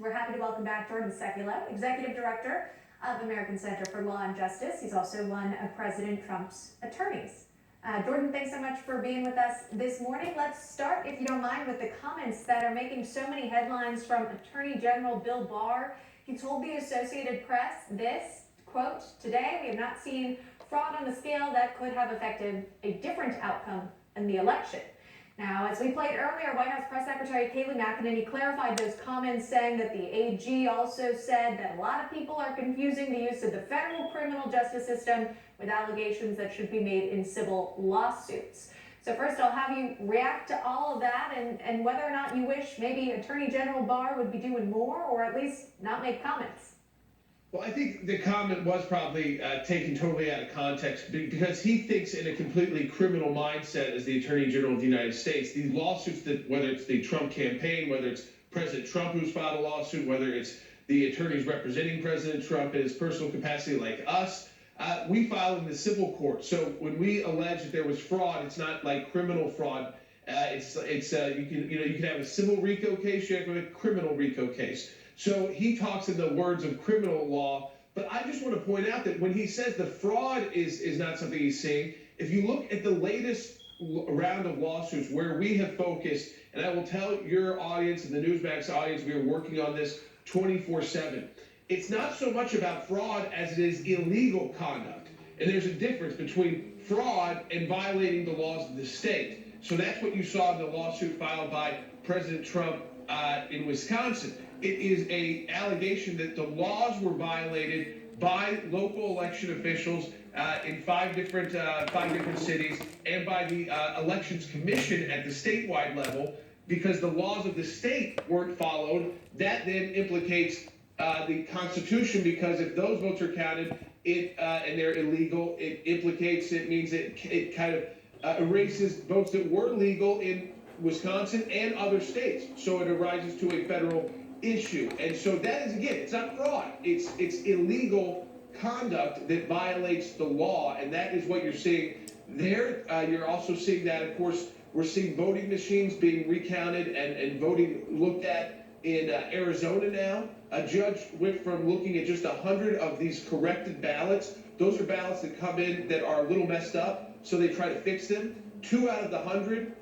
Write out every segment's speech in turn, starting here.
We're happy to welcome back Jordan Sekulow, Executive Director of American Center for Law and Justice. He's also one of President Trump's attorneys. Jordan, thanks so much for being with us this morning. Let's start, if you don't mind, with the comments that are making so many headlines from Attorney General Bill Barr. He told the Associated Press this, quote, "Today we have not seen fraud on a scale that could have affected a different outcome in the election." Now, as we played earlier, White House Press Secretary Kayleigh McEnany clarified those comments, saying that the AG also said that a lot of people are confusing the use of the federal criminal justice system with allegations that should be made in civil lawsuits. So first, I'll have you react to all of that and whether or not you wish maybe Attorney General Barr would be doing more or at least not make comments. Well, I think the comment was probably taken totally out of context because he thinks in a completely criminal mindset as the Attorney General of the United States. These lawsuits, that whether it's the Trump campaign, whether it's President Trump who's filed a lawsuit, whether it's the attorneys representing President Trump in his personal capacity like us, we file in the civil court. So when we allege that there was fraud, it's not like criminal fraud. You can have a civil RICO case, you have a criminal RICO case. So he talks in the words of criminal law, but I just want to point out that when he says the fraud is not something he's seeing, if you look at the latest round of lawsuits where we have focused, and I will tell your audience and the Newsmax audience, we are working on this 24/7. It's not so much about fraud as it is illegal conduct. And there's a difference between fraud and violating the laws of the state. So that's what you saw in the lawsuit filed by President Trump in Wisconsin. It is an allegation that the laws were violated by local election officials in five different cities and by the Elections Commission at the statewide level because the laws of the state weren't followed. That then implicates the Constitution because if those votes are counted and they're illegal, it means it kind of erases votes that were legal in Wisconsin and other states. So it arises to a federal issue. And so that is, again, it's not fraud. It's illegal conduct that violates the law. And that is what you're seeing there. You're also seeing that, of course, we're seeing voting machines being recounted and voting looked at in Arizona now. A judge went from looking at just 100 of these corrected ballots. Those are ballots that come in that are a little messed up, so they try to fix them. 2 out of the 100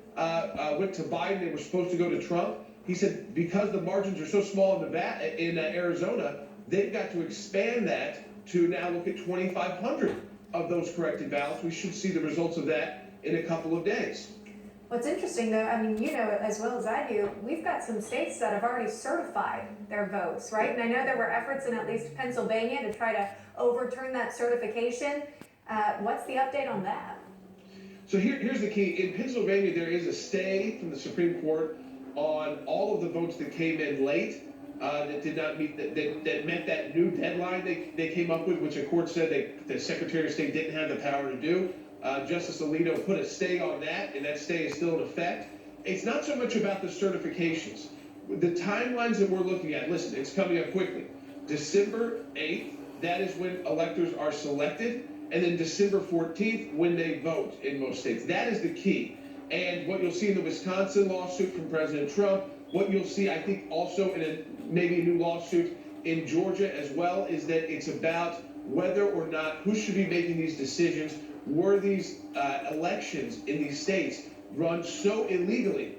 went to Biden. They were supposed to go to Trump. He said because the margins are so small in Arizona, they've got to expand that to now look at 2,500 of those corrected ballots. We should see the results of that in a couple of days. What's interesting, though, I mean, you know as well as I do, we've got some states that have already certified their votes, right? And I know there were efforts in at least Pennsylvania to try to overturn that certification. What's the update on that? So here's the key. In Pennsylvania, there is a stay from the Supreme Court on all of the votes that came in late that did not meet that met that new deadline they came up with, which the court said the Secretary of State didn't have the power to do. Justice Alito put a stay on that, and that stay is still in effect. It's not so much about the certifications. The timelines that we're looking at, listen, it's coming up quickly. December 8th, that is when electors are selected, and then December 14th, when they vote in most states. That is the key. And what you'll see in the Wisconsin lawsuit from President Trump, what you'll see, I think, also in maybe a new lawsuit in Georgia as well, is that it's about whether or not who should be making these decisions. Were these elections in these states run so illegally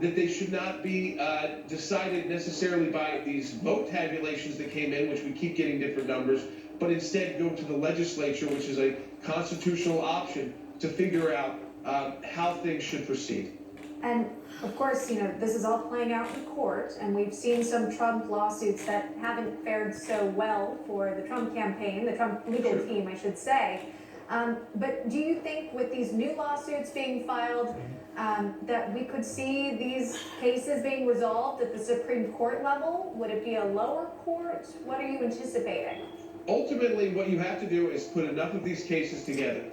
that they should not be decided necessarily by these vote tabulations that came in, which we keep getting different numbers, but instead go to the legislature, which is a constitutional option to figure out how things should proceed. And of course, you know, this is all playing out in court, and we've seen some Trump lawsuits that haven't fared so well for the Trump campaign, the Trump legal team, I should say. But do you think with these new lawsuits being filed, that we could see these cases being resolved at the Supreme Court level? Would it be a lower court? What are you anticipating? Ultimately, what you have to do is put enough of these cases together.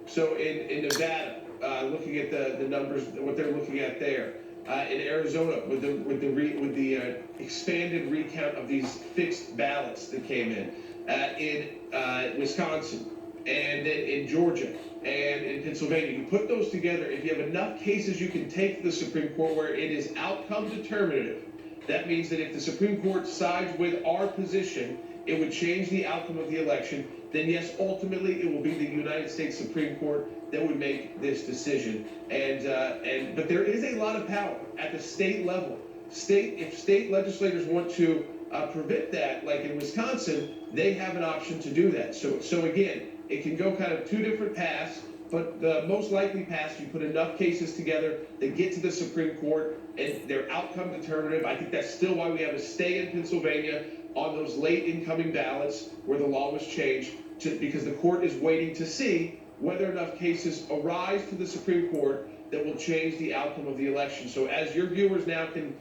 So in Nevada, looking at the numbers, what they're looking at there. In Arizona, with the expanded recount of these fixed ballots that came in Wisconsin, and then in Georgia and in Pennsylvania, you put those together. If you have enough cases, you can take to the Supreme Court where it is outcome determinative. That means that if the Supreme Court sides with our position, it would change the outcome of the election. Then yes, ultimately it will be the United States Supreme Court that would make this decision. But there is a lot of power at the state level. If state legislators want to prevent that, like in Wisconsin, they have an option to do that. So again, it can go kind of two different paths. But the most likely path, you put enough cases together that get to the Supreme Court and they're outcome determinative. I think that's still why we have a stay in Pennsylvania on those late incoming ballots where the law was changed, because the court is waiting to see whether enough cases arise to the Supreme Court that will change the outcome of the election. So as your viewers now can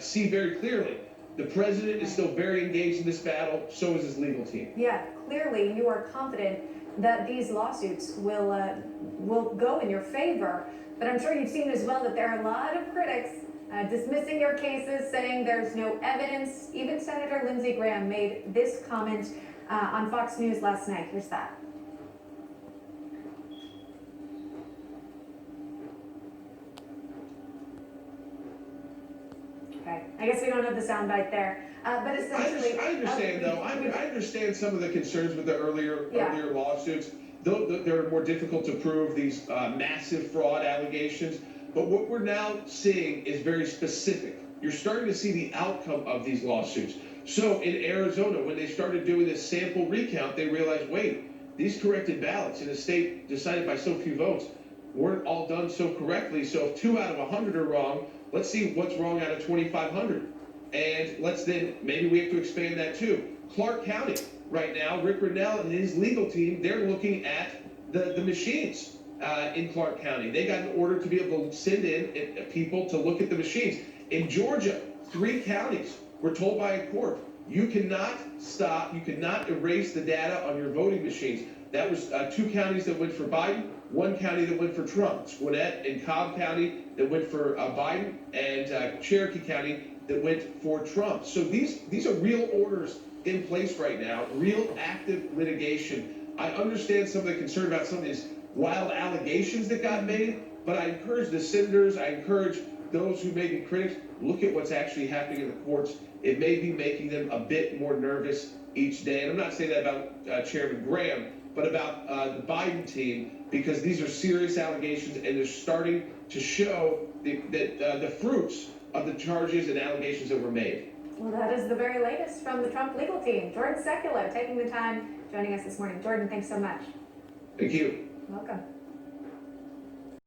see very clearly, the president is still very engaged in this battle. So is his legal team. Yeah, clearly you are confident that these lawsuits will go in your favor. But I'm sure you've seen as well that there are a lot of critics dismissing your cases, saying there's no evidence. Even Senator Lindsey Graham made this comment on Fox News last night. Here's that. Okay, I guess we don't have the soundbite there. But essentially, I understand though. I understand some of the concerns with the earlier lawsuits. Though they're more difficult to prove, these massive fraud allegations. But what we're now seeing is very specific. You're starting to see the outcome of these lawsuits. So in Arizona, when they started doing this sample recount, they realized, wait, these corrected ballots in a state decided by so few votes weren't all done so correctly. So if 2 out of 100 are wrong, let's see what's wrong out of 2,500. And let's then, maybe we have to expand that too. Clark County, right now, Rick Grenell and his legal team, they're looking at the machines in Clark County. They got an order to be able to send in people to look at the machines. In Georgia, 3 counties were told by a court, you cannot erase the data on your voting machines. That was 2 counties that went for Biden, 1 county that went for Trump. Gwinnett and Cobb County that went for Biden, and Cherokee County that went for Trump. So these are real orders in place right now, real active litigation. I understand some of the concern about some of these wild allegations that got made, but I encourage the senators, I encourage those who may be critics, look at what's actually happening in the courts. It may be making them a bit more nervous each day. And I'm not saying that about Chairman Graham, but about the Biden team, because these are serious allegations and they're starting to show the fruits of the charges and allegations that were made. Well, that is the very latest from the Trump legal team. Jordan Sekulow taking the time joining us this morning. Jordan, thanks so much. Thank you. Welcome.